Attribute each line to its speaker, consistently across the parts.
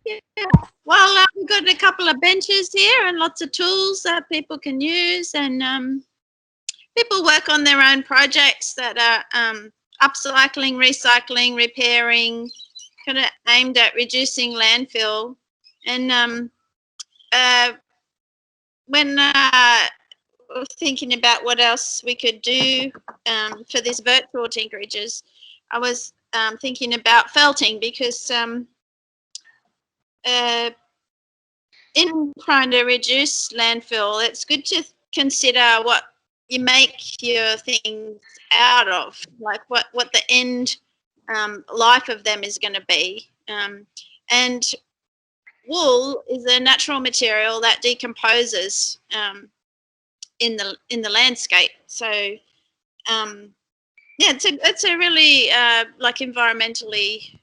Speaker 1: Yeah. Well, we've got a couple of benches here and lots of tools that people can use, and people work on their own projects that are upcycling, recycling, repairing, kind of aimed at reducing landfill. And when we're thinking about what else we could do for this virtual tinkerages, I was thinking about felting, because in trying to reduce landfill, it's good to consider what you make your things out of, like what the end life of them is going to be. And wool is a natural material that decomposes in the landscape. So yeah, it's a really like environmentally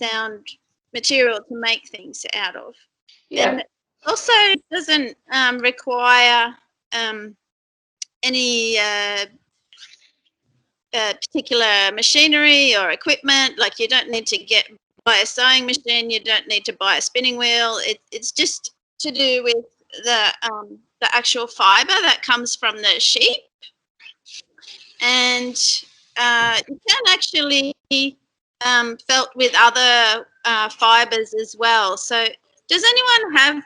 Speaker 1: sound material to make things out of.
Speaker 2: Yeah.
Speaker 1: And it also doesn't require any particular machinery or equipment. Like, you don't need to buy a sewing machine, you don't need to buy a spinning wheel. It's just to do with the actual fibre that comes from the sheep. And you can actually felt with other fibres as well. So does anyone have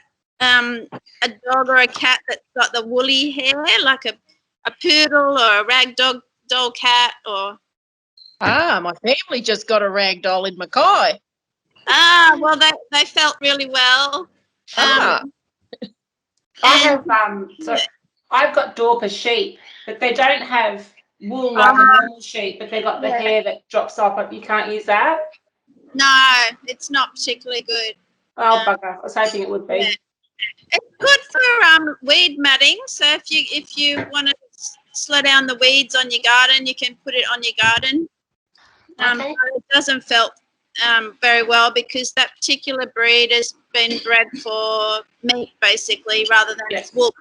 Speaker 1: a dog or a cat that's got the woolly hair, like a poodle or a rag doll cat? Or
Speaker 3: my family just got a rag doll in Mackay.
Speaker 1: Well, they felt really well.
Speaker 2: I have so I've got Dorper sheep, but they don't have wool like a normal sheep, but they got the hair that drops off, but you can't use that.
Speaker 1: No, it's not particularly good.
Speaker 2: Oh, bugger. I was hoping it would be.
Speaker 1: Yeah. It's good for weed matting. So if you want to slow down the weeds on your garden, you can put it on your garden.
Speaker 2: Okay.
Speaker 1: It doesn't felt very well, because that particular breed has been bred for meat, basically, rather than wool.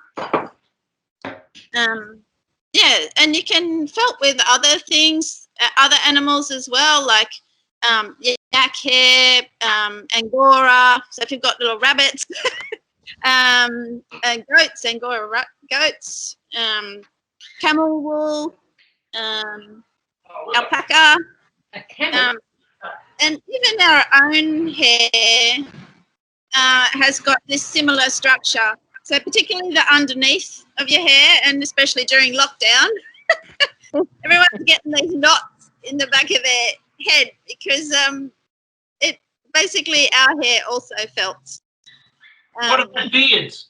Speaker 1: Yeah, and you can felt with other things, other animals as well, like yak hair, angora. So if you've got little rabbits, and goats, angora goats, camel wool, alpaca, and even our own hair has got this similar structure. So particularly the underneath of your hair, and especially during lockdown, everyone's getting these knots in the back of their head, because it basically, our hair also felts.
Speaker 4: What about beards?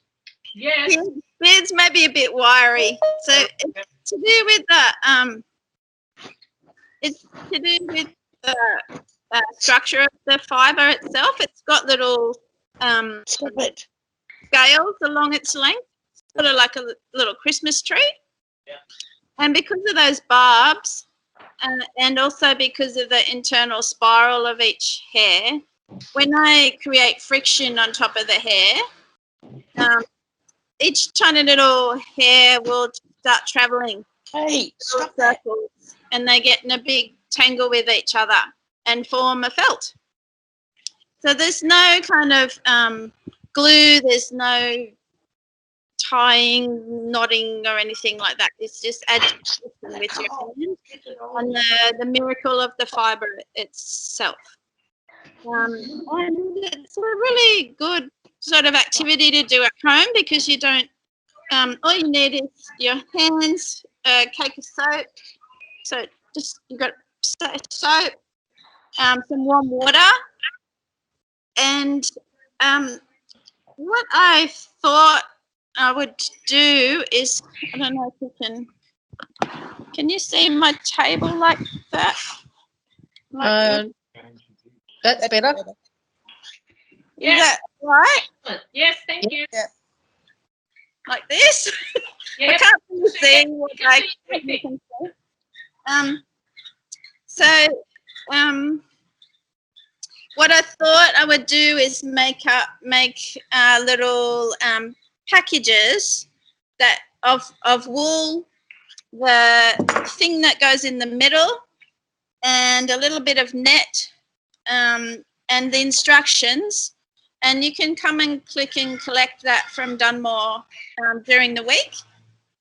Speaker 1: Yes. Beards may be a bit wiry. So it's to do with the structure of the fibre itself. It's got little scales along its length, sort of like a little Christmas tree.
Speaker 4: Yeah.
Speaker 1: And because of those barbs, and also because of the internal spiral of each hair, when I create friction on top of the hair, each tiny little hair will start travelling circles, and they get in a big tangle with each other and form a felt. So there's no kind of glue, there's no tying, knotting or anything like that. It's just agitation with your hand and the miracle of the fibre itself. And it's a really good sort of activity to do at home, because you don't, all you need is your hands, a cake of soap. So just, you've got soap, some warm water, and what I thought I would do is, I don't know if you can you see my table like that?
Speaker 3: That's better.
Speaker 1: Yeah. Is that right?
Speaker 2: Yes, thank you.
Speaker 3: Yeah.
Speaker 1: Like this? I can't really see what you can see. What I thought I would do is make little packages of wool, the thing that goes in the middle, and a little bit of net, and and the instructions, and you can come and click and collect that from Dunmore during the week.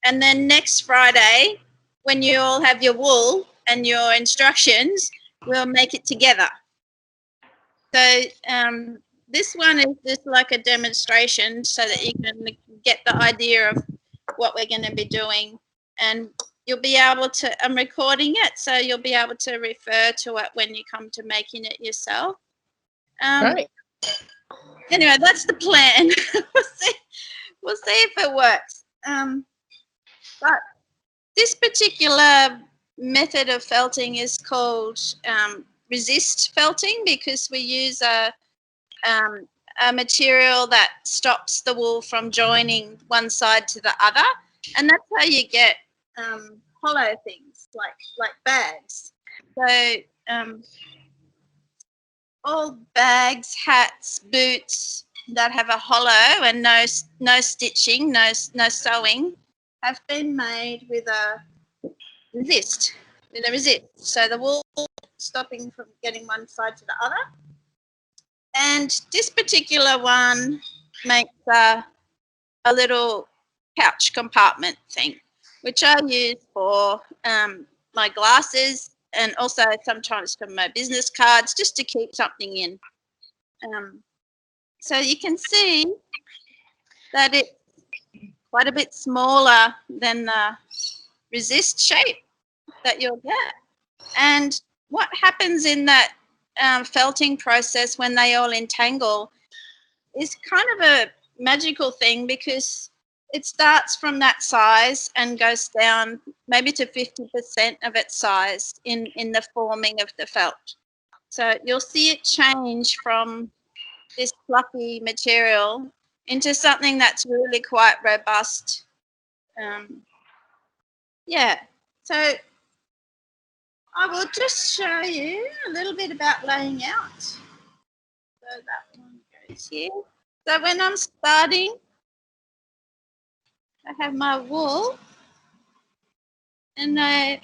Speaker 1: And then next Friday, when you all have your wool and your instructions, we'll make it together. So this one is just like a demonstration so that you can get the idea of what we're going to be doing. And you'll be able to, I'm recording it, so you'll be able to refer to it when you come to making it yourself.
Speaker 3: Right.
Speaker 1: Anyway, that's the plan. We'll see if it works. But this particular method of felting is called resist felting, because we use a material that stops the wool from joining one side to the other, and that's how you get hollow things like bags. So all bags, hats, boots that have a hollow and no stitching, no sewing, have been made with a resist. So the wool stopping from getting one side to the other. And this particular one makes a little pouch compartment thing, which I use for my glasses, and also sometimes for my business cards, just to keep something in. So you can see that it's quite a bit smaller than the resist shape that you'll get. And what happens in that felting process when they all entangle is kind of a magical thing, because it starts from that size and goes down maybe to 50% of its size in the forming of the felt. So you'll see it change from this fluffy material into something that's really quite robust. Yeah, so I will just show you a little bit about laying out. So that one goes here. So when I'm starting, I have my wool, and I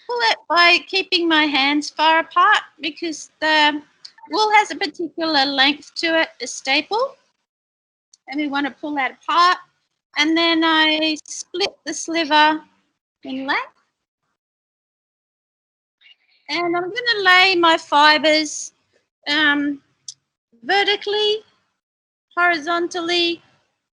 Speaker 1: pull it by keeping my hands far apart, because the wool has a particular length to it, a staple, and we want to pull that apart. And then I split the sliver in length, and I'm going to lay my fibres vertically, horizontally,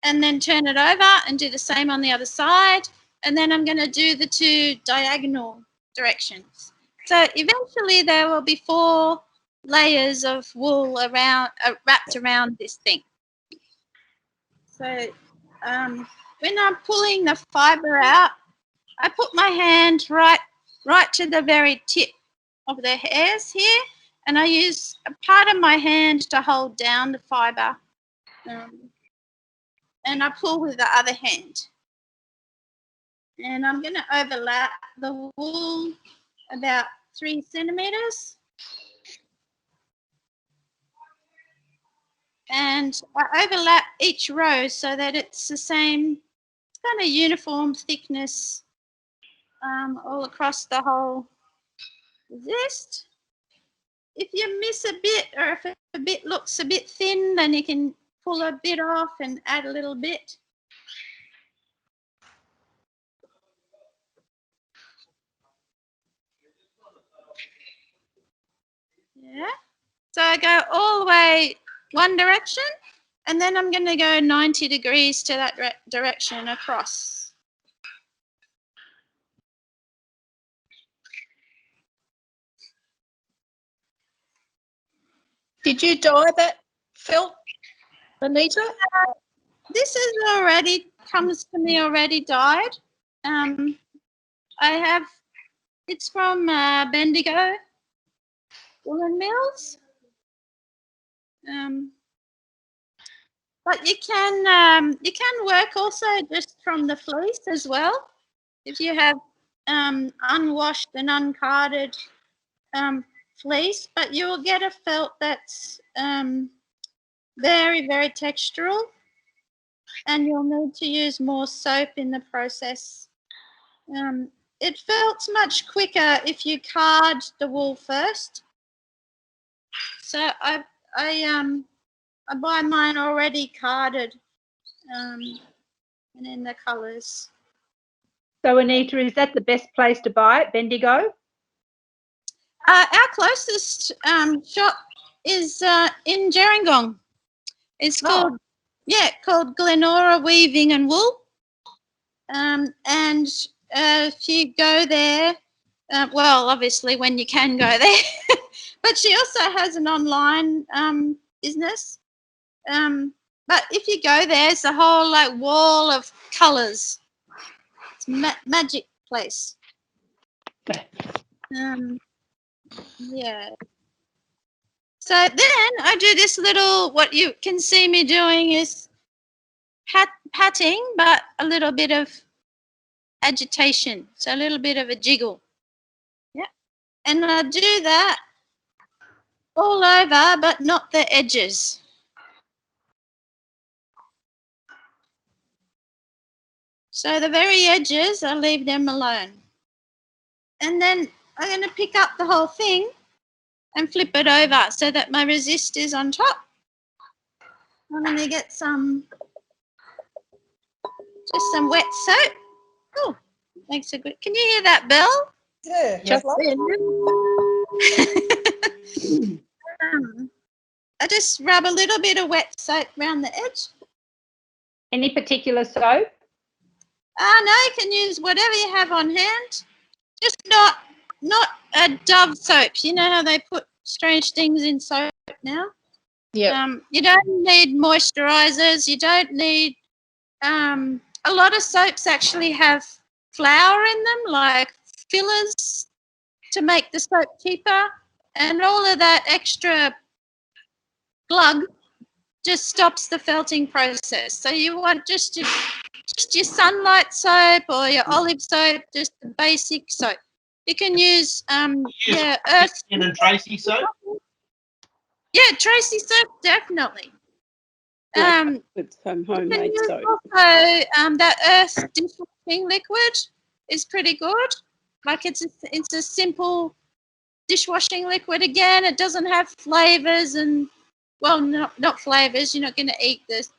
Speaker 1: and then turn it over and do the same on the other side. And then I'm going to do the two diagonal directions. So eventually there will be 4 layers of wool wrapped around this thing. So when I'm pulling the fibre out, I put my hand right to the very tip of the hairs here, and I use a part of my hand to hold down the fibre, and I pull with the other hand. And I'm going to overlap the wool about 3 centimetres. And I overlap each row so that it's the same kind of uniform thickness all across the whole resist. If you miss a bit, or if a bit looks a bit thin, then you can pull a bit off and add a little bit. Yeah. So I go all the way one direction, and then I'm going to go 90 degrees to that direction across.
Speaker 3: Did you dye that felt, Anita?
Speaker 1: This is already, comes to me already dyed. I have, it's from Bendigo Woolen Mills. But you can work also just from the fleece as well. If you have unwashed and uncarded fleece, but you will get a felt that's very, very textural, and you'll need to use more soap in the process. It felts much quicker if you card the wool first. So I buy mine already carded, and in the colours.
Speaker 5: So Anita, is that the best place to buy it, Bendigo?
Speaker 1: Our closest shop is in Gerringong. It's called Glenora Weaving and Wool. And if you go there, well, obviously when you can go there, but she also has an online business. But if you go there, it's a whole like wall of colours. It's magic place. Yeah. So then I do this little, what you can see me doing is patting, but a little bit of agitation. So a little bit of a jiggle. Yeah. And I do that all over, but not the edges. So the very edges, I leave them alone. And then I'm going to pick up the whole thing and flip it over so that my resist is on top. I'm going to get just some wet soap. Oh, makes a good. Can you hear that bell?
Speaker 6: Yeah.
Speaker 3: Just
Speaker 6: lovely.
Speaker 3: then.
Speaker 1: I just rub a little bit of wet soap around the edge.
Speaker 5: Any particular soap?
Speaker 1: No, you can use whatever you have on hand. Just not a Dove soap. You know how they put strange things in soap now?
Speaker 3: Yeah.
Speaker 1: You don't need moisturizers. You don't need a lot of soaps actually have flour in them, like fillers to make the soap cheaper, and all of that extra glug just stops the felting process. So you want just your sunlight soap or your olive soap, just the basic soap. You can use earth.
Speaker 4: Ian and Tracy soap.
Speaker 1: Yeah, Tracy soap, definitely.
Speaker 6: With some
Speaker 1: You can
Speaker 6: homemade
Speaker 1: use
Speaker 6: soap.
Speaker 1: also that earth dishwashing liquid is pretty good. Like it's a simple dishwashing liquid. Again, it doesn't have flavors and, well, not flavors. You're not going to eat this,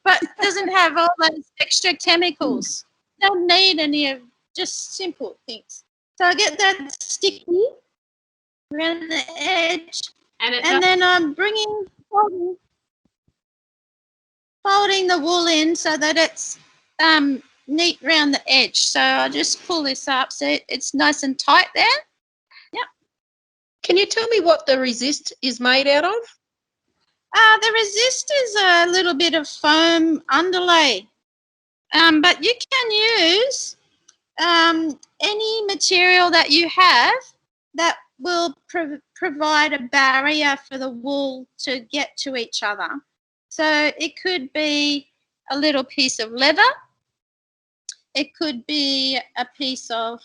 Speaker 1: but it doesn't have all those extra chemicals. Don't need any of, just simple things. So I get that sticky around the edge, and then I'm folding the wool in so that it's neat around the edge. So I just pull this up so it's nice and tight there. Yep.
Speaker 3: Can you tell me what the resist is made out of?
Speaker 1: The resist is a little bit of foam underlay, but you can use any material that you have that will provide a barrier for the wool to get to each other. So it could be a little piece of leather. It could be a piece of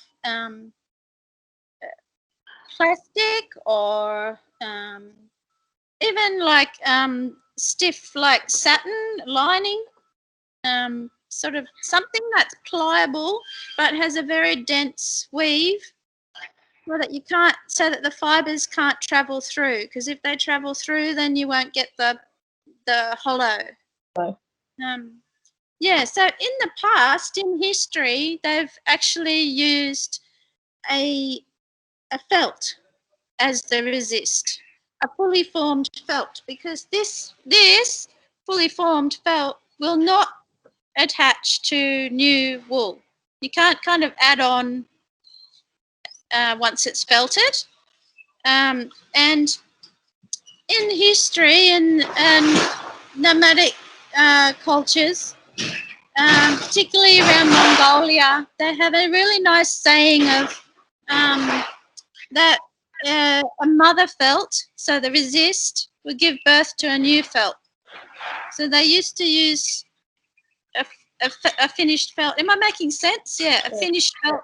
Speaker 1: plastic, or even like stiff like satin lining, sort of something that's pliable but has a very dense weave so that the fibers can't travel through, because if they travel through then you won't get the hollow. Yeah, so in the past, in history, they've actually used a felt as the resist, a fully formed felt, because this fully formed felt will not attach to new wool. You can't kind of add on once it's felted. And in history and nomadic cultures, particularly around Mongolia, they have a really nice saying of that a mother felt, so the resist, would give birth to a new felt. So they used to use a finished felt. Am I making sense? Yeah, a finished felt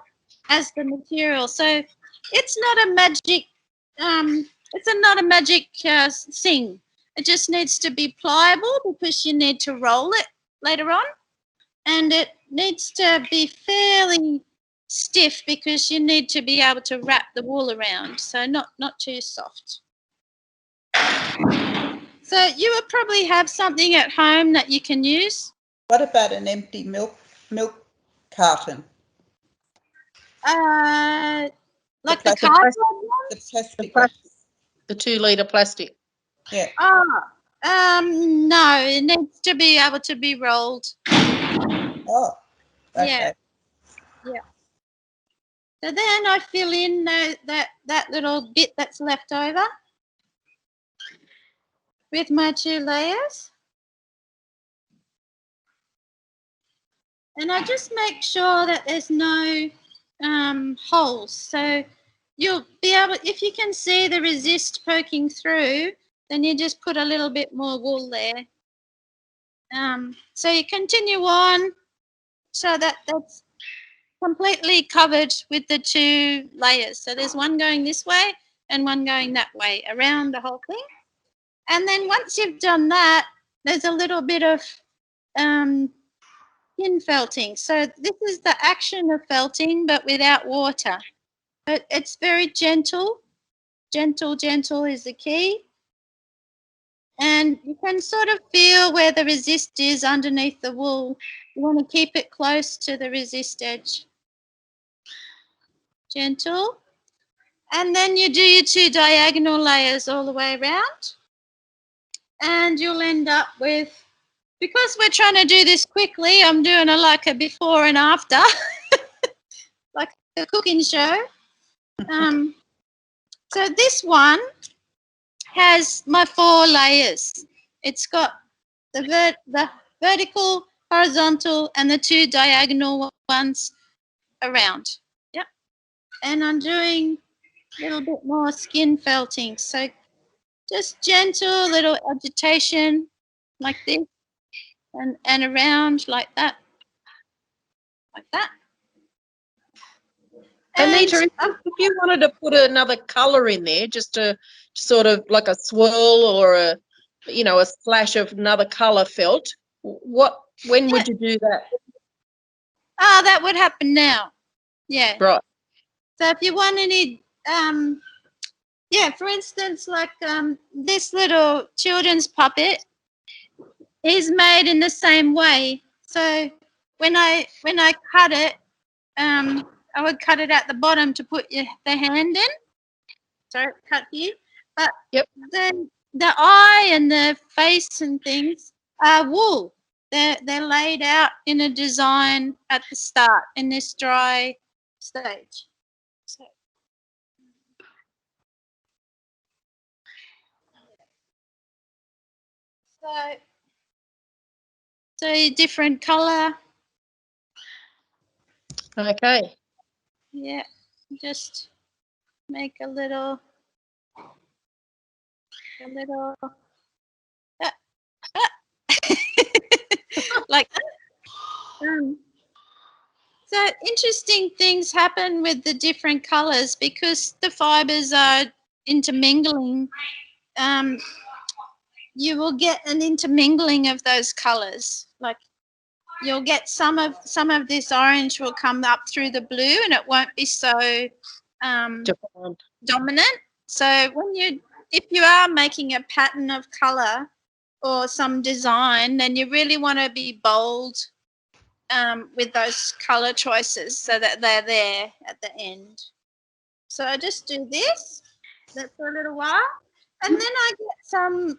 Speaker 1: as the material. So it's not a magic. It's not a magic thing. It just needs to be pliable because you need to roll it later on, and it needs to be fairly stiff because you need to be able to wrap the wool around. So not too soft. So you will probably have something at home that you can use.
Speaker 6: What about an empty milk carton?
Speaker 1: Like the
Speaker 6: plastic-
Speaker 1: cardboard one?
Speaker 6: The plastic.
Speaker 3: The 2 litre plastic.
Speaker 6: Yeah.
Speaker 1: No, it needs to be able to be rolled.
Speaker 6: Oh. Okay.
Speaker 1: Yeah. So then I fill in that little bit that's left over with my 2 layers. And I just make sure that there's no holes. So you'll be able, if you can see the resist poking through, then you just put a little bit more wool there. So you continue on so that's completely covered with the 2 layers. So there's one going this way and one going that way around the whole thing. And then once you've done that, there's a little bit of skin felting. So this is the action of felting, but without water. But it's very gentle. Gentle is the key. And you can sort of feel where the resist is underneath the wool. You want to keep it close to the resist edge. Gentle. And then you do your 2 diagonal layers all the way around. And you'll end up with, because we're trying to do this quickly, I'm doing like a before and after, like a cooking show. So this one has my 4 layers. It's got the vertical, horizontal, and the 2 diagonal ones around. Yep. And I'm doing a little bit more skin felting. So just gentle little agitation like this and around like that. Like that.
Speaker 3: Anita, if you wanted to put another colour in there, just to sort of like a swirl or a splash of another colour felt, when would you do that?
Speaker 1: That would happen now. Yeah.
Speaker 3: Right.
Speaker 1: So if you want any, for instance, like this little children's puppet is made in the same way. So when I cut it, I would cut it at the bottom to put the hand in. So cut here. But then the eye and the face and things are wool. They're laid out in a design at the start in this dry stage. So different colour.
Speaker 3: Okay.
Speaker 1: Yeah, just make a little like that. So interesting things happen with the different colours because the fibres are intermingling. You will get an intermingling of those colours. Like you'll get some of this orange will come up through the blue, and it won't be so dominant. So if you are making a pattern of colour or some design, then you really want to be bold with those colour choices so that they're there at the end. So I just do this for a little while, and then I get some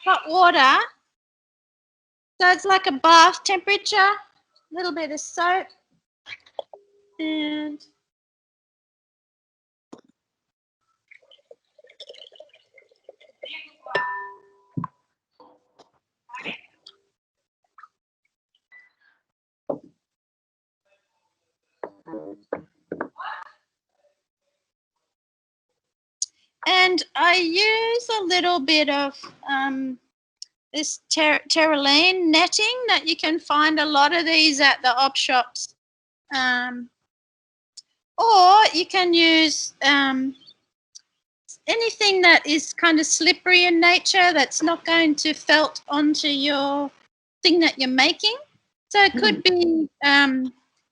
Speaker 1: hot water. So it's like a bath temperature, a little bit of soap, and I use a little bit of this terraline netting that you can find a lot of these at the op shops. Or you can use anything that is kind of slippery in nature that's not going to felt onto your thing that you're making. So it could be,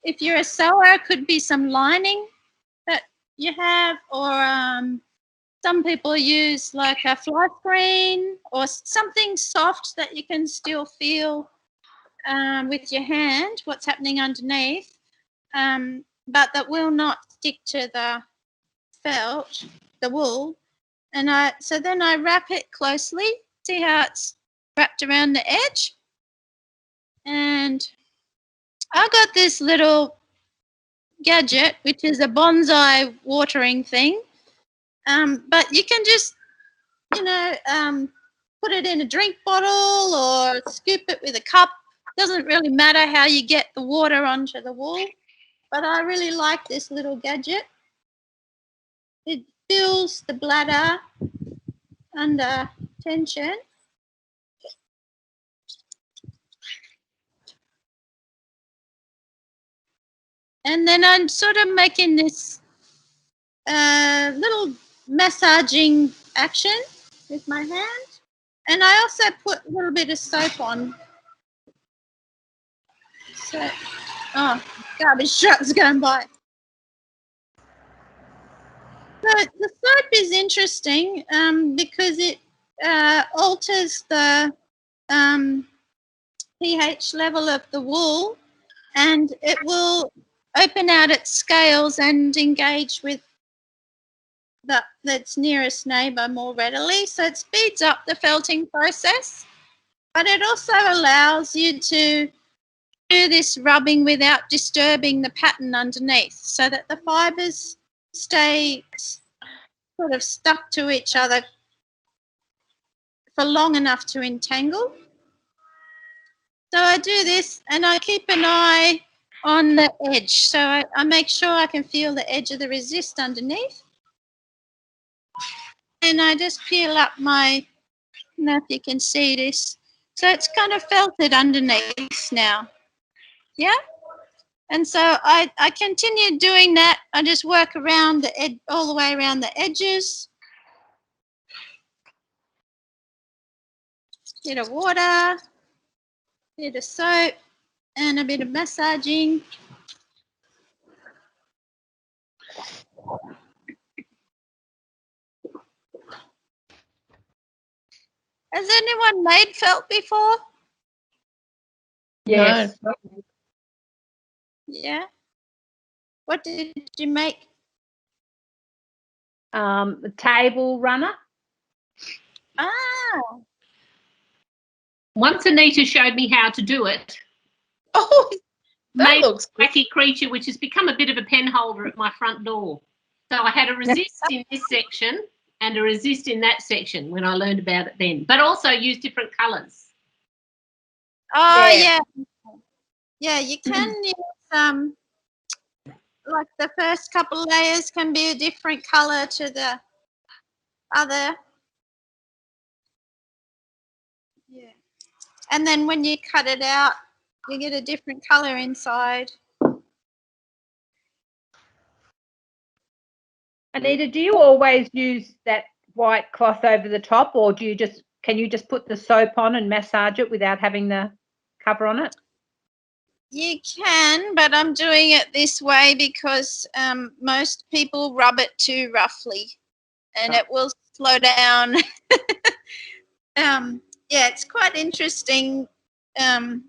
Speaker 1: if you're a sewer, it could be some lining that you have, or some people use like a fly screen or something soft that you can still feel with your hand what's happening underneath, but that will not stick to the felt, the wool. And so then I wrap it closely. See how it's wrapped around the edge? And I got this little gadget, which is a bonsai watering thing. But you can just, you know, put it in a drink bottle or scoop it with a cup. Doesn't really matter how you get the water onto the wool. But I really like this little gadget. It fills the bladder under tension. And then I'm sort of making this little massaging action with my hand. And I also put a little bit of soap on. So, oh, garbage truck's going by. So the soap is interesting because it alters the pH level of the wool, and it will open out its scales and engage with its nearest neighbour more readily. So it speeds up the felting process, but it also allows you to do this rubbing without disturbing the pattern underneath, so that the fibres stay sort of stuck to each other for long enough to entangle. So I do this and I keep an eye on the edge. So I make sure I can feel the edge of the resist underneath. And I just peel up my, I don't know if you can see this. So it's kind of felted underneath now. Yeah? And so I continue doing that. I just work around the edge, all the way around the edges. Bit of water, bit of soap, and a bit of massaging. Has anyone made felt before?
Speaker 5: Yes.
Speaker 3: No.
Speaker 1: Yeah. What did you make?
Speaker 5: The table runner.
Speaker 1: Ah.
Speaker 2: Once Anita showed me how to do it.
Speaker 3: Oh, that
Speaker 2: Made
Speaker 3: looks
Speaker 2: a wacky creature, which has become a bit of a pen holder at my front door. So I had a resist in this section and a resist in that section when I learned about it then, but also use different colours.
Speaker 1: Oh,
Speaker 5: Yeah.
Speaker 1: yeah. Yeah, you can use, like the first couple layers can be a different colour to the other. Yeah. And then when you cut it out, you get a different colour inside.
Speaker 5: Anita, do you always use that white cloth over the top, or do you can you just put the soap on and massage it without having the cover on it?
Speaker 1: You can, but I'm doing it this way because most people rub it too roughly and it will slow down. Yeah, it's quite interesting, the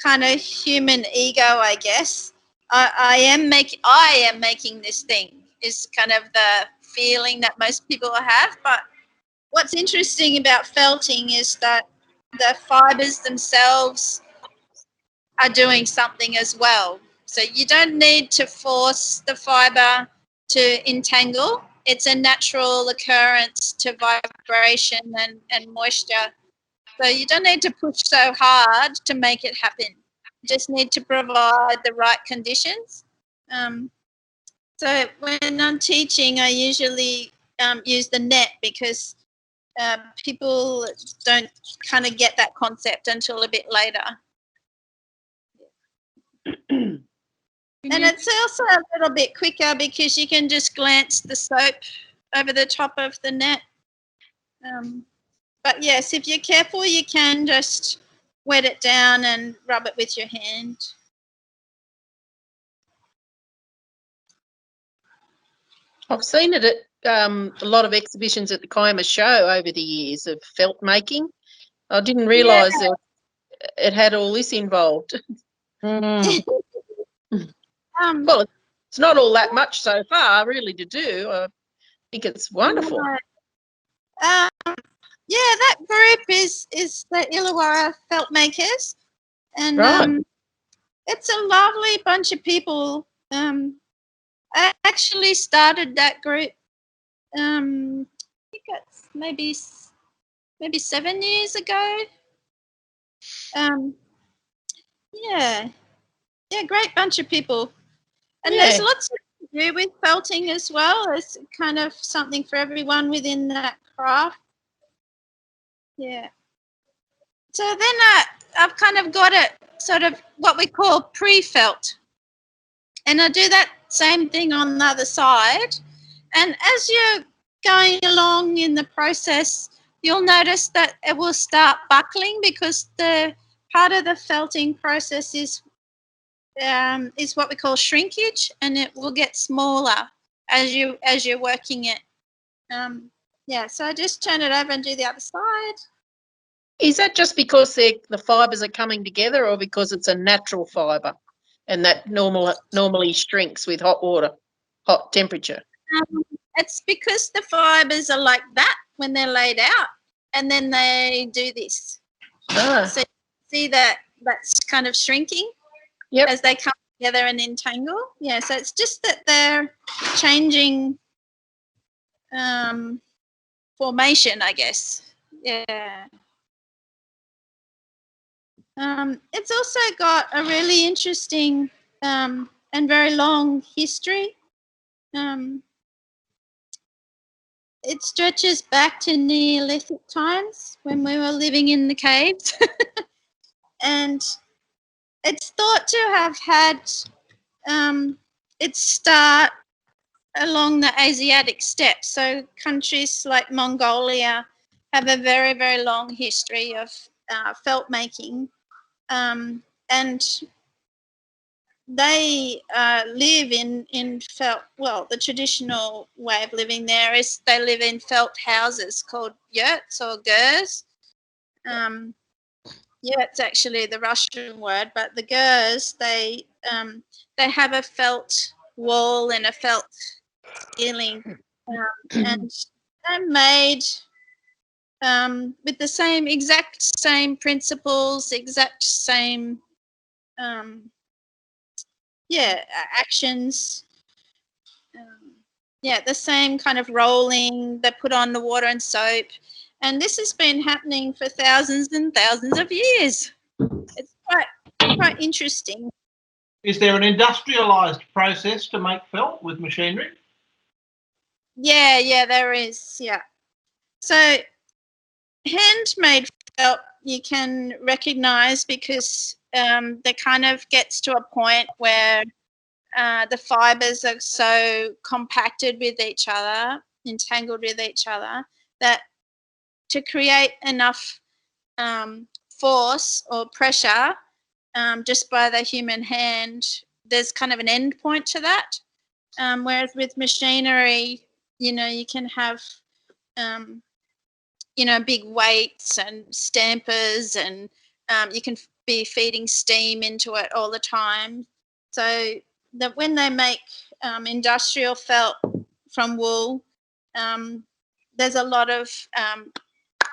Speaker 1: kind of human ego, I guess. I am making this thing is kind of the feeling that most people have. But what's interesting about felting is that the fibres themselves are doing something as well. So you don't need to force the fibre to entangle. It's a natural occurrence to vibration and moisture. So you don't need to push so hard to make it happen. You just need to provide the right conditions. So when I'm teaching, I usually use the net because people don't kind of get that concept until a bit later. And it's also a little bit quicker because you can just glance the soap over the top of the net. But yes, if you're careful, you can just wet it down and rub it with your hand.
Speaker 3: I've seen it at a lot of exhibitions at the Kiama show over the years of felt making. I didn't realise that it had all this involved.
Speaker 5: Mm.
Speaker 3: Well, it's not all that much so far, really, to do. I think it's wonderful.
Speaker 1: Yeah, that group is the Illawarra Felt Makers, and
Speaker 3: Right.
Speaker 1: it's a lovely bunch of people. I actually started that group. I think it's maybe 7 years ago. Yeah, great bunch of people, and there's
Speaker 3: Yeah.
Speaker 1: lots to do with felting as well. It's kind of something for everyone within that craft. Yeah. So then I've kind of got it sort of what we call pre-felt. And I do that same thing on the other side. And as you're going along in the process, you'll notice that it will start buckling because the part of the felting process is what we call shrinkage, and it will get smaller as you're working it. So I just turn it over and do the other side.
Speaker 3: Is that just because the fibres are coming together, or because it's a natural fibre and that normally shrinks with hot temperature?
Speaker 1: It's because the fibres are like that when they're laid out, and then they do this.
Speaker 3: Ah,
Speaker 1: So see that's kind of shrinking
Speaker 3: yep.
Speaker 1: as they come together and entangle. Yeah, so it's just that they're changing formation, I guess. Yeah. It's also got a really interesting and very long history. It stretches back to Neolithic times when we were living in the caves. And it's thought to have had its start along the Asiatic steppe. So countries like Mongolia have a very, very long history of felt making. And they live in felt, well, the traditional way of living there is they live in felt houses called yurts or gers. Yurt's actually the Russian word, but the gers, they have a felt wall and a felt ceiling, and they're made with the exact same principles, exact same actions. The same kind of rolling. They put on the water and soap, and this has been happening for thousands and thousands of years. It's quite interesting.
Speaker 4: Is there an industrialised process to make felt with machinery?
Speaker 1: Yeah, there is. Yeah. So handmade felt you can recognise because there kind of gets to a point where the fibres are so compacted with each other, entangled with each other, that to create enough force or pressure just by the human hand, there's kind of an end point to that. Whereas with machinery, you can have big weights and stampers, and you can be feeding steam into it all the time. So that when they make industrial felt from wool, there's a lot of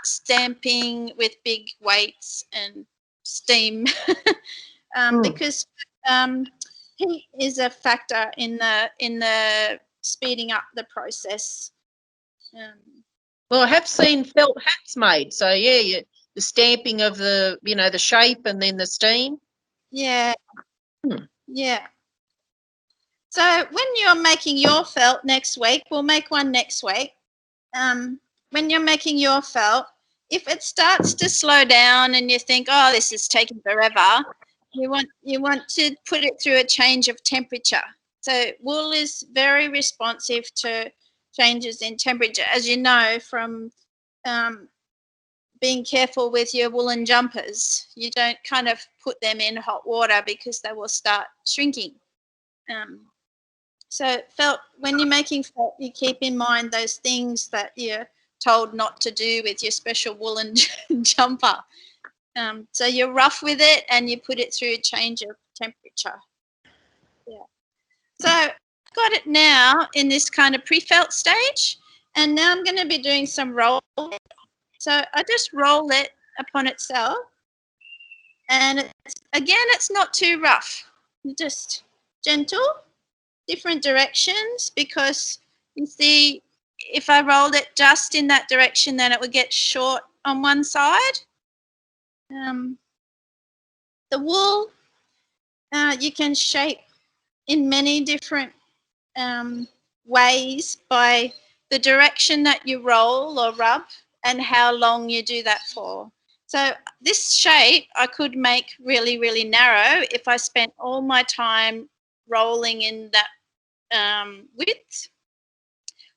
Speaker 1: stamping with big weights and steam because heat is a factor in the speeding up the process.
Speaker 3: Well, I have seen felt hats made. So yeah, the stamping of the the shape and then the steam.
Speaker 1: Yeah. Yeah. So when you're making your felt next week, we'll make one next week. When you're making your felt, if it starts to slow down and you think, oh, this is taking forever, you want to put it through a change of temperature. So wool is very responsive to changes in temperature, as you know from being careful with your woolen jumpers. You don't kind of put them in hot water because they will start shrinking. So felt, when you're making felt, you keep in mind those things that you're told not to do with your special woolen jumper. So you're rough with it and you put it through a change of temperature. Yeah. So I've got it now in this kind of pre-felt stage, and now I'm going to be doing some rolling. So I just roll it upon itself, and it's not too rough, just gentle, different directions, because you see, if I rolled it just in that direction, then it would get short on one side. The wool, you can shape in many different ways by the direction that you roll or rub and how long you do that for. So this shape I could make really, really narrow if I spent all my time rolling in that width,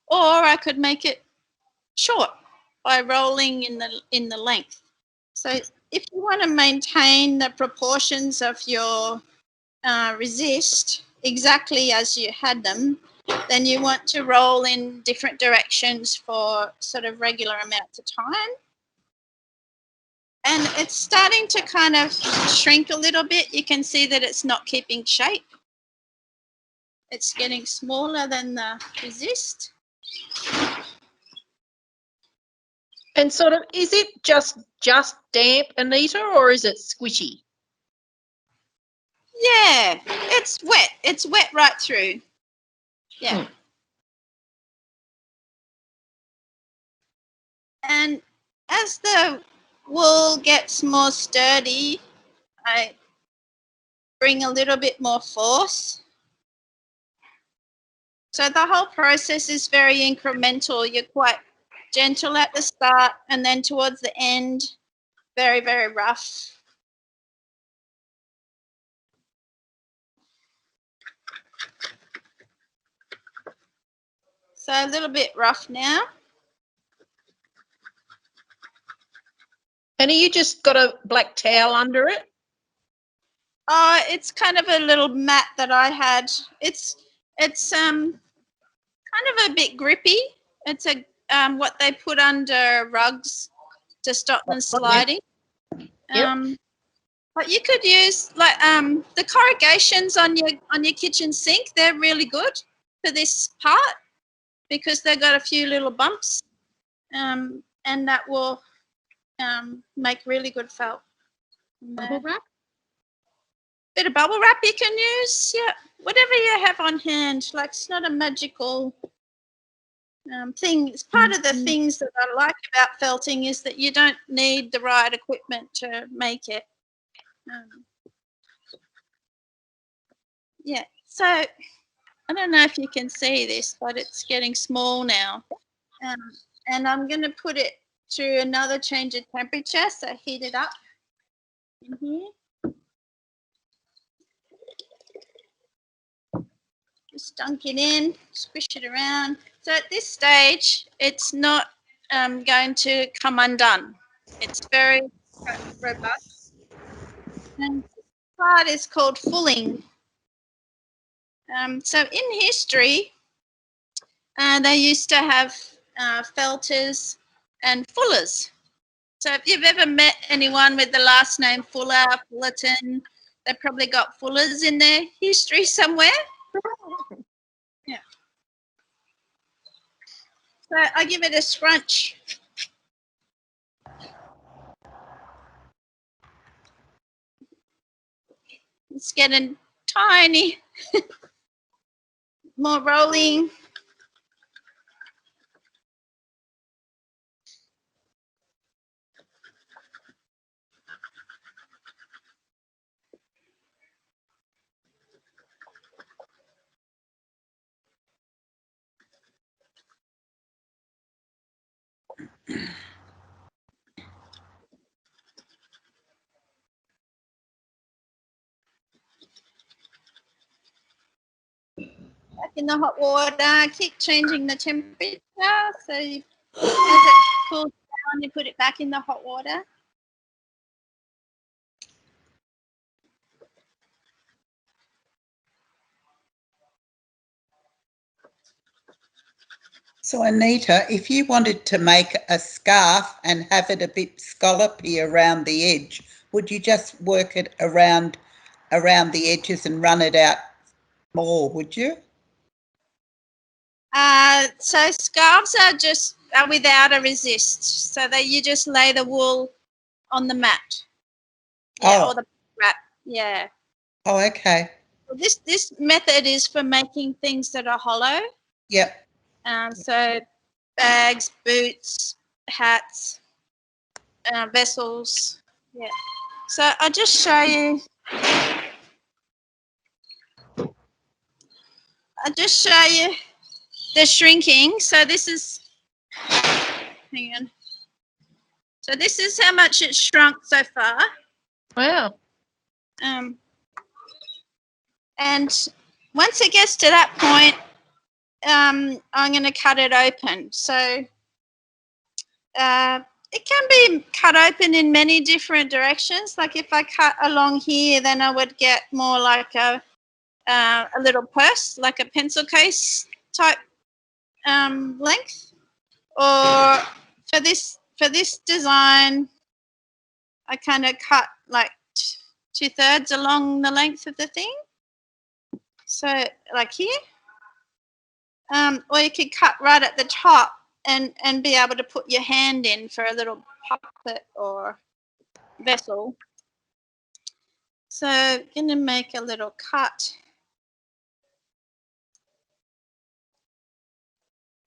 Speaker 1: or I could make it short by rolling in the length. So if you want to maintain the proportions of your resist exactly as you had them, then you want to roll in different directions for sort of regular amounts of time. And it's starting to kind of shrink a little bit. You can see that it's not keeping shape. It's getting smaller than the resist.
Speaker 3: And sort of, is it just damp, Anita, or is it squishy?
Speaker 1: Yeah, it's wet. It's wet right through. Yeah. And as the wool gets more sturdy, I bring a little bit more force. So the whole process is very incremental. You're quite gentle at the start, and then towards the end, very, very rough. So a little bit rough now.
Speaker 3: And you just got a black towel under it?
Speaker 1: It's kind of a little mat that I had. It's kind of a bit grippy. It's a what they put under rugs to stop them sliding.
Speaker 3: Yep.
Speaker 1: But you could use like the corrugations on your kitchen sink. They're really good for this part because they've got a few little bumps, and that will make really good felt.
Speaker 3: Bubble wrap?
Speaker 1: Bit of bubble wrap you can use, yeah, whatever you have on hand. Like, it's not a magical thing. It's part of the things that I like about felting is that you don't need the right equipment to make it. Yeah, so I don't know if you can see this, but it's getting small now. And I'm going to put it through another change of temperature, so heat it up in here. Just dunk it in, squish it around. So at this stage, it's not going to come undone. It's very robust. And this part is called fulling. So in history, they used to have felters and fullers. So if you've ever met anyone with the last name Fuller, Fullerton, they've probably got fullers in their history somewhere. Yeah. So I give it a scrunch. It's getting tiny. More rolling. Back in the hot water, keep changing the temperature. So as it cools down, you put it back in the hot water.
Speaker 6: So Anita, if you wanted to make a scarf and have it a bit scallopy around the edge, would you just work it around the edges and run it out more, would you?
Speaker 1: So scarves are without a resist, so that you just lay the wool on the mat. Yeah, or the wrap. Yeah.
Speaker 6: Oh, okay.
Speaker 1: This method is for making things that are hollow.
Speaker 6: Yep.
Speaker 1: So bags, boots, hats, vessels. Yeah. So I'll just show you. The shrinking. So this is, hang on. So this is how much it's shrunk so far.
Speaker 3: Wow.
Speaker 1: And once it gets to that point, I'm going to cut it open. So it can be cut open in many different directions. Like if I cut along here, then I would get more like a little purse, like a pencil case type length. Or for this design, I kind of cut like 2/3 along the length of the thing. So like here. Or you could cut right at the top and be able to put your hand in for a little pocket or vessel. So I'm going to make a little cut.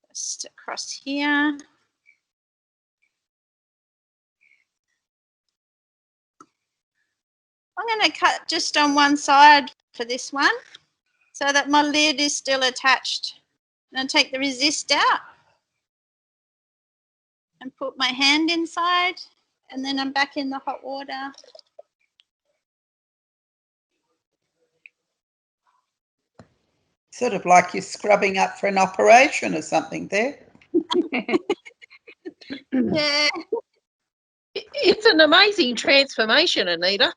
Speaker 1: Just across here. I'm going to cut just on one side for this one so that my lid is still attached. And take the resist out and put my hand inside, and then I'm back in the hot water.
Speaker 6: Sort of like you're scrubbing up for an operation or something there.
Speaker 1: Yeah.
Speaker 3: It's an amazing transformation, Anita.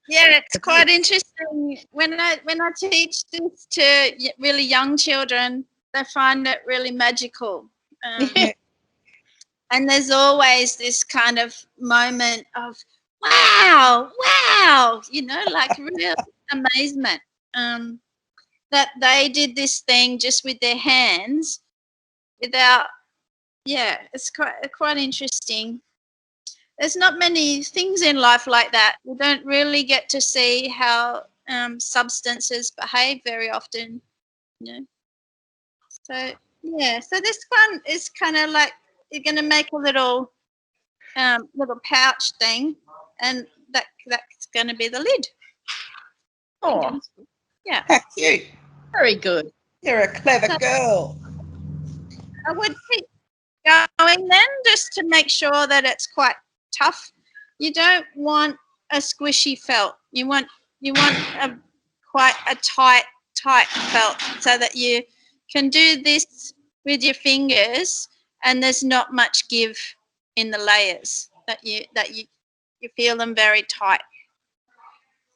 Speaker 1: Yeah, it's quite interesting. When I teach this to really young children, they find it really magical.
Speaker 3: Yeah.
Speaker 1: And there's always this kind of moment of, wow, like real amazement that they did this thing just with their hands without, it's quite interesting. There's not many things in life like that. We don't really get to see how substances behave very often, So so this one is kind of like you're going to make a little pouch thing, and that's going to be the lid.
Speaker 3: Oh,
Speaker 1: Yeah.
Speaker 6: How cute.
Speaker 3: very good.
Speaker 6: You're a clever girl.
Speaker 1: I would keep going then, just to make sure that it's quite tough. You don't want a squishy felt. You want quite a tight felt, so that you can do this with your fingers and there's not much give in the layers, that you feel them very tight.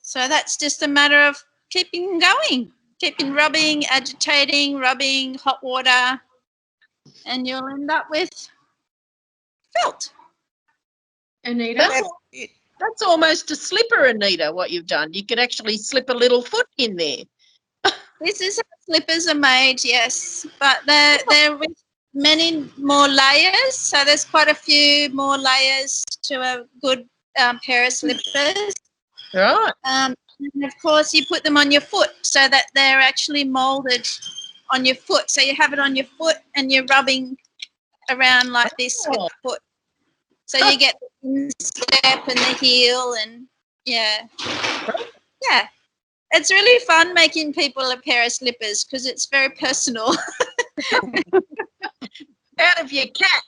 Speaker 1: So that's just a matter of keeping going, keeping rubbing, agitating, rubbing, hot water, and you'll end up with felt.
Speaker 2: Anita?
Speaker 3: That's almost a slipper, Anita, what you've done. You could actually slip a little foot in there.
Speaker 1: This is how slippers are made, yes, but they're with many more layers. So there's quite a few more layers to a good pair of slippers.
Speaker 3: Right.
Speaker 1: And of course, you put them on your foot so that they're actually molded on your foot. So you have it on your foot and you're rubbing around like this with the foot. So you get the instep and the heel, and yeah. It's really fun making people a pair of slippers because it's very personal.
Speaker 3: Out of your cat.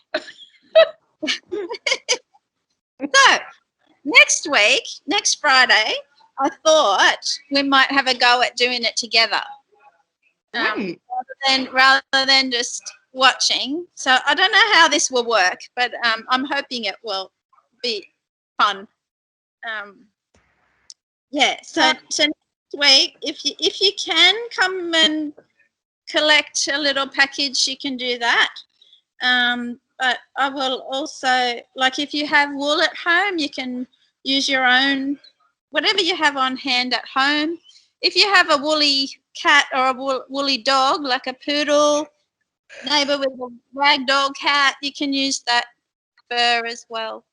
Speaker 1: So next Friday, I thought we might have a go at doing it together, rather than just watching. So I don't know how this will work, but I'm hoping it will be fun. So next week, if you can come and collect a little package, you can do that. But I will also, like if you have wool at home, you can use your own, whatever you have on hand at home. If you have a woolly cat or a woolly dog, like a poodle, neighbour with a ragdoll cat, you can use that fur as well.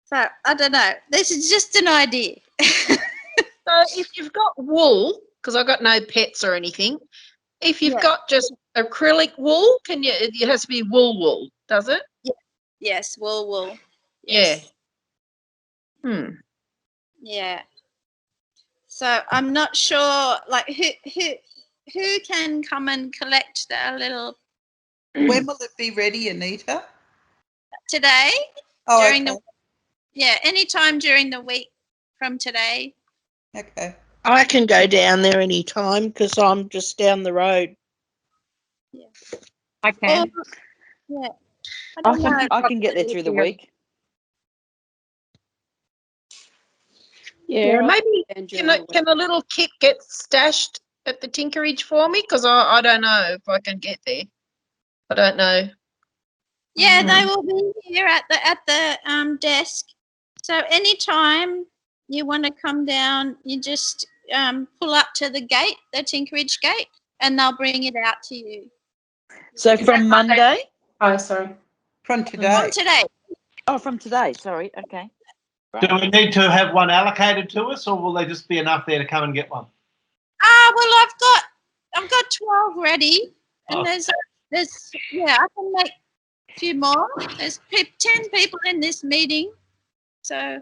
Speaker 1: So I don't know. This is just an idea.
Speaker 3: So if you've got wool, because I've got no pets or anything, if you've got just acrylic wool, it has to be wool, does it?
Speaker 1: Yes, wool. Yes.
Speaker 3: Yeah.
Speaker 1: Yeah. So I'm not sure, like who can come and collect that little
Speaker 6: When will it be ready, Anita?
Speaker 1: today?
Speaker 6: Oh,
Speaker 1: During
Speaker 6: okay.
Speaker 1: Anytime during the week from today.
Speaker 6: Okay.
Speaker 7: I can go down there any time because I'm just down the road.
Speaker 5: I can.
Speaker 1: Yeah. I
Speaker 8: I can get there through the week.
Speaker 3: Yeah, maybe
Speaker 8: And
Speaker 3: can a little kit get stashed at the Tinkerage for me? Because I don't know if I can get there. I don't know.
Speaker 1: Yeah, they will be here at the desk. So anytime you want to come down, you just pull up to the gate, the Tinkerage gate, and they'll bring it out to you.
Speaker 8: So from Monday?
Speaker 2: Oh, sorry.
Speaker 6: From today.
Speaker 1: From today.
Speaker 8: Oh, from today. Sorry. Okay.
Speaker 4: Do we need to have one allocated to us, or will there just be enough there to come and get one?
Speaker 1: Well, I've got 12 ready, and there's I can make a few more. There's 10 people in this meeting, so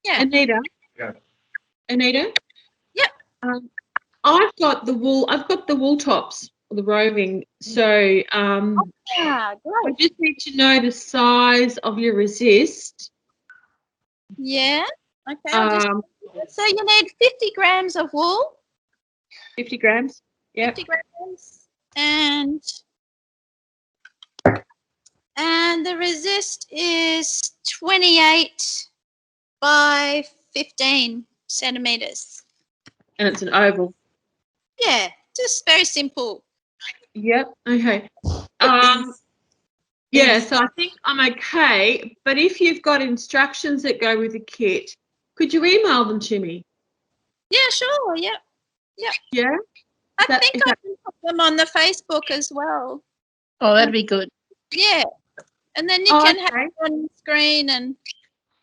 Speaker 1: yeah.
Speaker 9: Anita.
Speaker 4: Yeah.
Speaker 9: Anita.
Speaker 1: Yep.
Speaker 9: I've got the wool tops, the roving. So
Speaker 1: Great.
Speaker 9: I just need to know the size of your resist.
Speaker 1: Yeah. Okay. So you need 50 grams of wool.
Speaker 9: 50 grams. Yep.
Speaker 1: 50 grams, and the resist is 28 by 15 centimeters.
Speaker 9: And it's an oval.
Speaker 1: Yeah, just very simple.
Speaker 9: Yep. Okay. Yeah, so I think I'm okay. But if you've got instructions that go with the kit, could you email them to me?
Speaker 1: Yeah, sure. Yep.
Speaker 9: Yeah.
Speaker 1: I think I can put them on the Facebook as well.
Speaker 3: Oh, that'd be good.
Speaker 1: Yeah. And then you can have it on the screen, and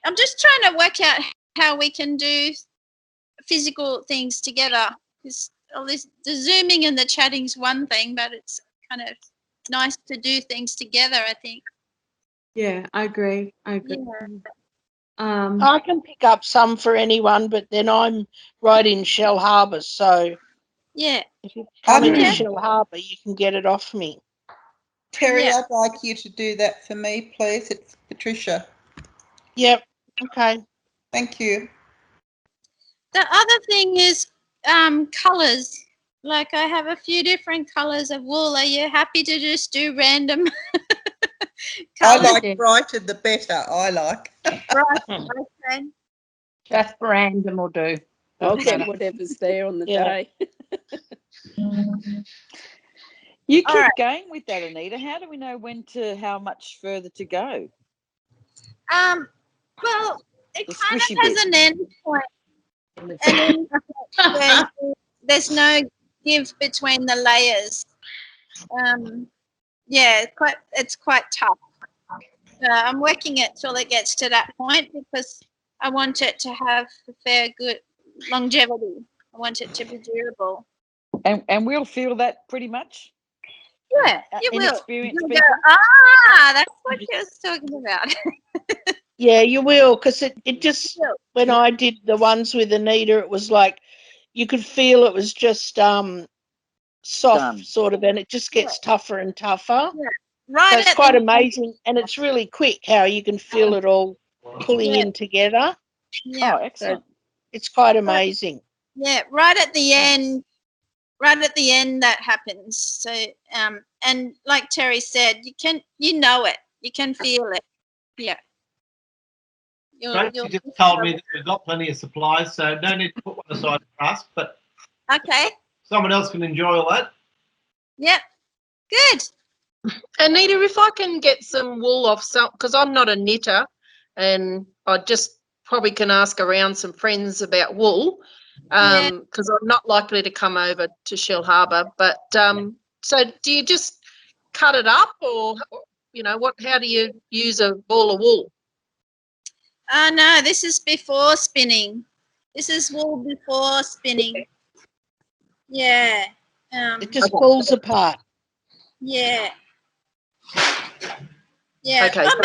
Speaker 1: I'm just trying to work out how we can do physical things together. Because all this, the Zooming and the chatting's one thing, but it's kind of nice to do things together, I think.
Speaker 9: Yeah, I agree.
Speaker 1: Yeah.
Speaker 7: I can pick up some for anyone, but then I'm right in Shellharbour, so
Speaker 1: Yeah.
Speaker 7: if you come into Shellharbour, you can get it off me.
Speaker 6: Terry, I'd like you to do that for me, please. It's Patricia.
Speaker 7: Yep. Okay.
Speaker 6: Thank you.
Speaker 1: The other thing is colours. Like I have a few different colours of wool. Are you happy to just do random colours?
Speaker 6: I like brighter the better. I like.
Speaker 1: Right. Okay.
Speaker 5: Just random will do.
Speaker 8: I'll get whatever's there on the day. You keep going with that, Anita. How do we know how much further to go?
Speaker 1: Well, it
Speaker 8: The
Speaker 1: kind of
Speaker 8: squishy
Speaker 1: has
Speaker 8: bit.
Speaker 1: an end point, and then there's no give between the layers. Yeah, it's quite tough. I'm working it till it gets to that point because I want it to have a fair good longevity. I want it to be durable.
Speaker 8: And we'll feel that pretty much?
Speaker 1: Yeah, you will.
Speaker 8: Inexperienced
Speaker 1: You'll
Speaker 8: people?
Speaker 1: go, that's what you was talking about.
Speaker 7: Yeah, you will, because it just, when I did the ones with Anita, it was like you could feel it was just soft sort of, and it just gets tougher and tougher.
Speaker 1: Yeah. Right.
Speaker 7: So it's quite amazing, and it's really quick how you can feel it all pulling in together.
Speaker 1: Yeah.
Speaker 8: Oh, excellent.
Speaker 7: So it's quite amazing.
Speaker 1: Yeah, right at the end. Right at the end that happens. So and like Terry said, you know it. You can feel it. Yeah.
Speaker 4: Tracy just told me that we've got plenty of supplies, so no need to put one aside for us. But
Speaker 1: okay.
Speaker 4: someone else can enjoy all that.
Speaker 1: Yep. Good.
Speaker 3: Anita, if I can get some wool off some, because I'm not a knitter, and I just probably can ask around some friends about wool, because I'm not likely to come over to Shellharbour. But so do you just cut it up, or what? How do you use a ball of wool?
Speaker 1: No, this is before spinning. This is wool before spinning. Yeah.
Speaker 7: It just falls apart.
Speaker 1: Yeah. Yeah.
Speaker 3: Okay.
Speaker 1: Oh,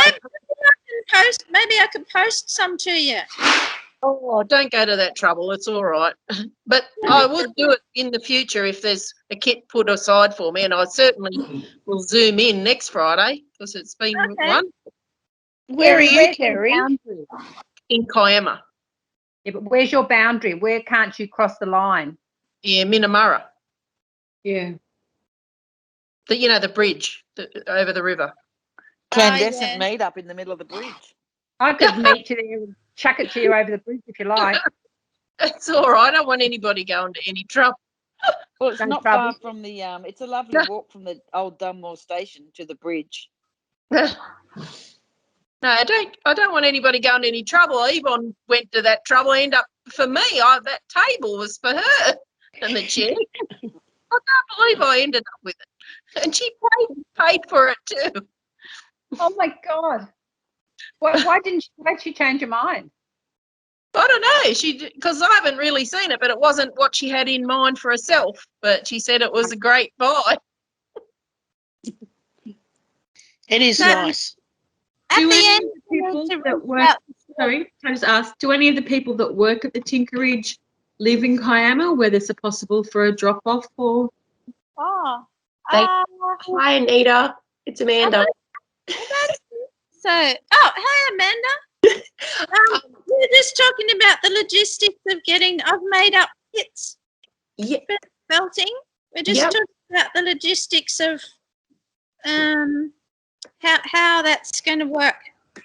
Speaker 1: maybe I could post some to you.
Speaker 3: Oh, don't go to that trouble. It's all right. But I would do it in the future if there's a kit put aside for me, and I certainly will Zoom in next Friday because it's been one.
Speaker 7: Where are you,
Speaker 5: Where's
Speaker 7: Kerry?
Speaker 5: your boundary?
Speaker 3: In Kiama.
Speaker 5: Yeah, but where's your boundary? Where can't you cross the line?
Speaker 3: Yeah, Minamurra.
Speaker 9: Yeah.
Speaker 3: The bridge over the river.
Speaker 8: Clandestine meet up in the middle of the bridge.
Speaker 5: I could meet you there and chuck it to you over the bridge if you like.
Speaker 3: It's all right. I don't want anybody going to any trouble.
Speaker 8: Well, it's
Speaker 5: No
Speaker 8: not
Speaker 5: trouble.
Speaker 8: far from the it's a lovely walk from the old Dunmore station to the bridge.
Speaker 3: No, I don't want anybody going to any trouble. Yvonne went to that trouble. For me, that table was for her and the chair. I can't believe I ended up with it, and she paid for it too.
Speaker 5: Oh my God. Why did she change her mind?
Speaker 3: I don't know. Because I haven't really seen it, but it wasn't what she had in mind for herself. But she said it was a great buy.
Speaker 7: It is nice.
Speaker 1: At
Speaker 9: Do
Speaker 1: the
Speaker 9: any
Speaker 1: end,
Speaker 9: of the people
Speaker 1: to
Speaker 9: that work, sorry, can I just ask, do any of the people that work at the Tinkerage live in Kiama where there's a possible for a drop off for?
Speaker 1: Oh.
Speaker 10: Hi, Anita. It's Amanda.
Speaker 1: Hey, Amanda. We're just talking about the logistics of getting. I've made up kits.
Speaker 10: Yeah.
Speaker 1: Felting. We're just talking about the logistics of how that's going to work.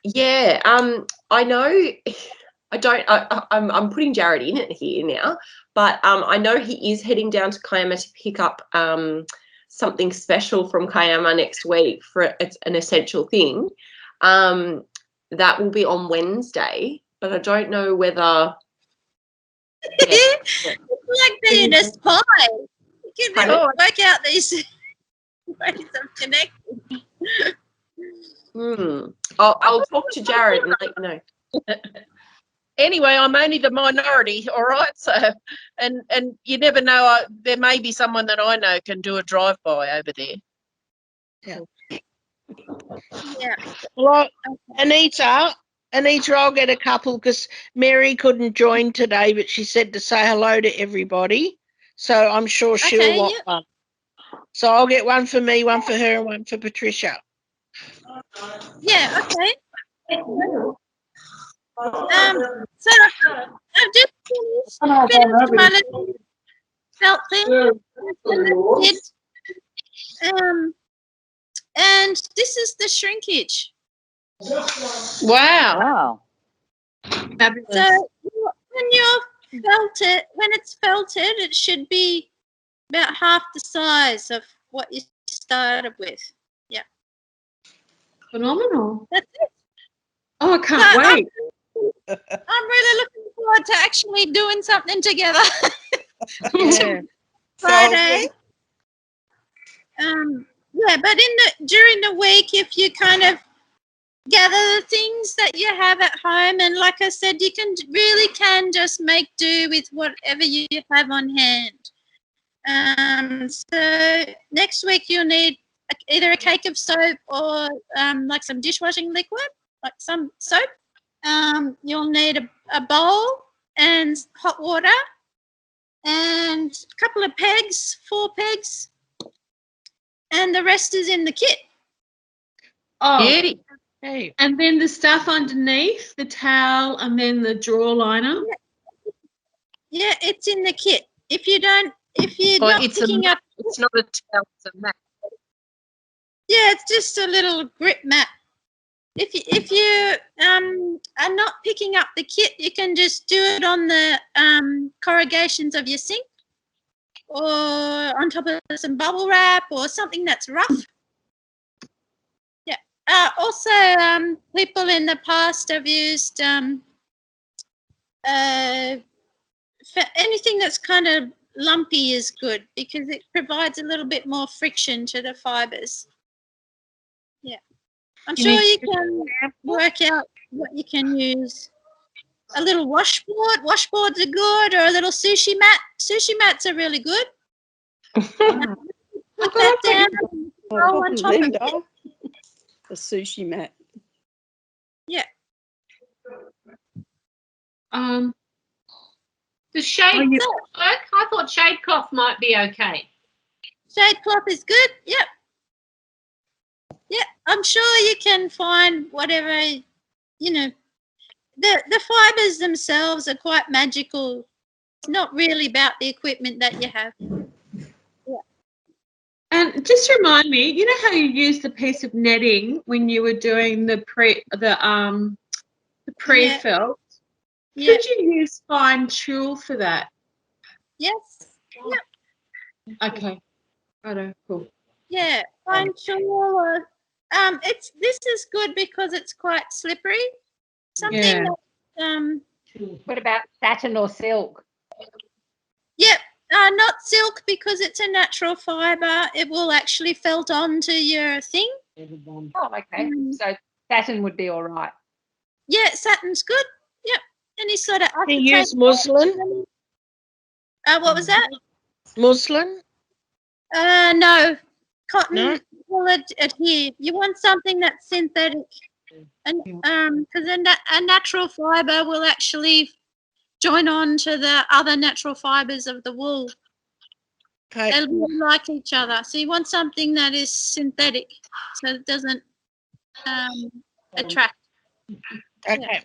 Speaker 10: Yeah. I know. I'm putting Jared in it here now, but I know he is heading down to Kiama to pick up something special from Kiama next week for it's an essential thing. That will be on Wednesday, but I don't know whether.
Speaker 1: It's like being a spy. You can work out these ways of connecting.
Speaker 10: I'll talk to Jared and let you know.
Speaker 3: Anyway, I'm only the minority, all right? So, and you never know. There may be someone that I know can do a drive-by over there.
Speaker 1: Yeah.
Speaker 7: Well, Anita, I'll get a couple because Mary couldn't join today, but she said to say hello to everybody. So I'm sure she'll want one. So I'll get one for me, one for her, and one for Patricia.
Speaker 1: Yeah, okay. So I've just finished my little felt thing. And this is the shrinkage.
Speaker 3: Wow.
Speaker 9: Fabulous.
Speaker 1: So when it's felted, it should be about half the size of what you started with. Yeah.
Speaker 9: Phenomenal.
Speaker 1: That's it.
Speaker 9: Oh, I can't wait.
Speaker 1: I'm really looking forward to actually doing something together.
Speaker 7: Yeah.
Speaker 1: Friday. But during the week, if you kind of gather the things that you have at home, and like I said, you can just make do with whatever you have on hand. So next week you'll need either a cake of soap or like some dishwashing liquid, like some soap. You'll need a bowl and hot water and a couple of pegs, 4 pegs, and the rest is in the kit.
Speaker 9: Oh,
Speaker 3: Beauty.
Speaker 7: Hey.
Speaker 9: and then the stuff underneath, the towel, and then the drawer liner.
Speaker 1: Yeah, it's in the kit. If you're not
Speaker 3: It's
Speaker 1: picking up,
Speaker 3: it's not a towel, it's a mat.
Speaker 1: yeah, it's just a little grip mat. If you are not picking up the kit, you can just do it on the corrugations of your sink. or on top of some bubble wrap or something that's rough. Yeah. Also, people in the past have used anything that's kind of lumpy is good because it provides a little bit more friction to the fibres. Yeah. I'm sure you can work out what you can use. A little washboard. Washboards are good, or a little sushi mat. Sushi mats are really good. Put that down and roll on top of it.
Speaker 11: A sushi mat.
Speaker 1: Yeah.
Speaker 9: Does shade cloth work? I thought shade cloth might be okay.
Speaker 1: Shade cloth is good. Yep. Yeah, I'm sure you can find whatever, you know. The fibres themselves are quite magical. It's not really about the equipment that you have. Yeah.
Speaker 9: And just remind me, you know how you used a piece of netting when you were doing the pre-felt?
Speaker 1: Yeah.
Speaker 9: Could you use fine tulle for that?
Speaker 1: Yes. Yep.
Speaker 9: Okay. Righto, cool.
Speaker 1: Yeah, fine tulle. This is good because it's quite slippery. Something that,
Speaker 5: what about satin or silk?
Speaker 1: Yep, not silk because it's a natural fibre. It will actually felt onto your thing.
Speaker 5: Oh, okay. So satin would be all right.
Speaker 1: Yeah, satin's good. Yep. Any sort of
Speaker 7: Do you use muslin?
Speaker 1: What was that?
Speaker 7: Muslin?
Speaker 1: No. Cotton
Speaker 7: No?
Speaker 1: will adhere. You want something that's synthetic. And because a natural fibre will actually join on to the other natural fibres of the wool.
Speaker 7: Okay.
Speaker 1: They'll be like each other. So you want something that is synthetic so it doesn't attract.
Speaker 7: Okay.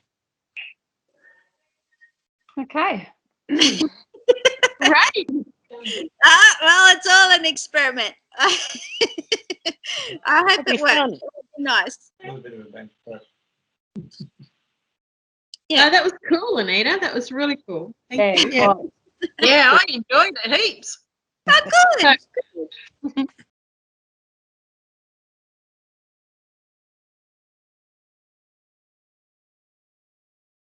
Speaker 5: Okay.
Speaker 1: Right. Well, it's all an experiment. I hope it works. It'll be nice.
Speaker 9: Yeah, that was cool, Anita. That was really cool. Thank you.
Speaker 3: Yeah, I enjoyed it heaps.
Speaker 1: Oh, good.